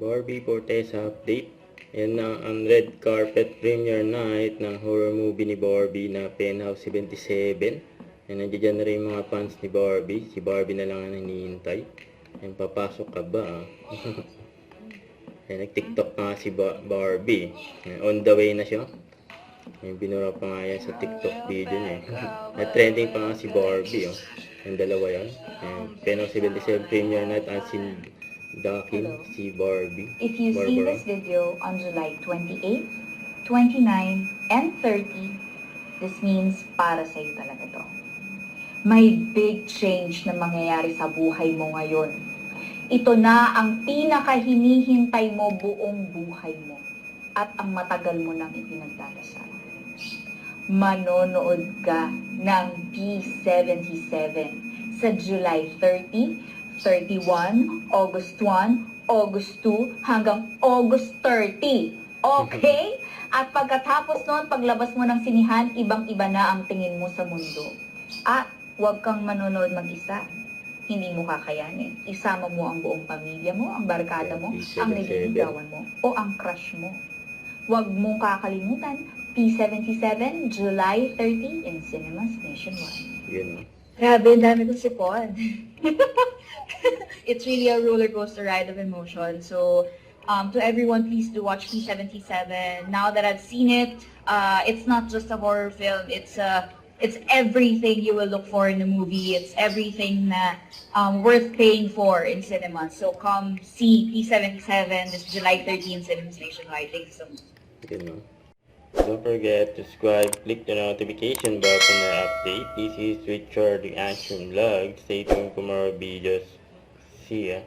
Barbie Forteza update. Yan na ang red carpet premiere night ng horror movie ni Barbie na Penthouse 77. Yan, nandiyan na rin yung mga fans ni Barbie. Si Barbie na lang ang hinihintay. Yan, papasok ka ba? Yan, nag-tiktok pa nga si Barbie. Yan, on the way na siya. Yan, binura pa nga yan sa tiktok video niya. Na-trending pa nga si Barbie. Oh. Yung dalawa yan. Yan, Penthouse 77 premiere night ang Dakin, si Barbie. If you see Barbara. this video on July 28, 29, and 30, this means para sa'yo talaga to. May big change na mangyayari sa buhay mo ngayon. Ito na ang pinakahinihintay mo buong buhay mo at ang matagal mo nang ipinagdadasal. Manonood ka ng P77 sa July 30, 31, August 1, August 2, hanggang August 30. Okay? At pagkatapos noon, paglabas mo ng sinihan, ibang-iba na ang tingin mo sa mundo. At huwag kang manonood mag-isa. Hindi mo kakayanin. Isama mo ang buong pamilya mo, ang barkada mo, ang nililigawan mo, o ang crush mo. Huwag mong kakalimutan, P77, July 30 in cinemas nationwide. Yun. Grabe, dami kong sipon. It's really a roller coaster ride of emotion. So, to everyone, please do watch P77. Now that I've seen it, it's not just a horror film. It's everything you will look for in a movie. It's everything na worth paying for in cinema. So come see P77 this July 13th Cinemas Nationwide. Thank you so much. Yun. Don't forget to subscribe, click the notification bell for more update. This is Richard the Action Vlog. Stay tuned for more videos. See ya.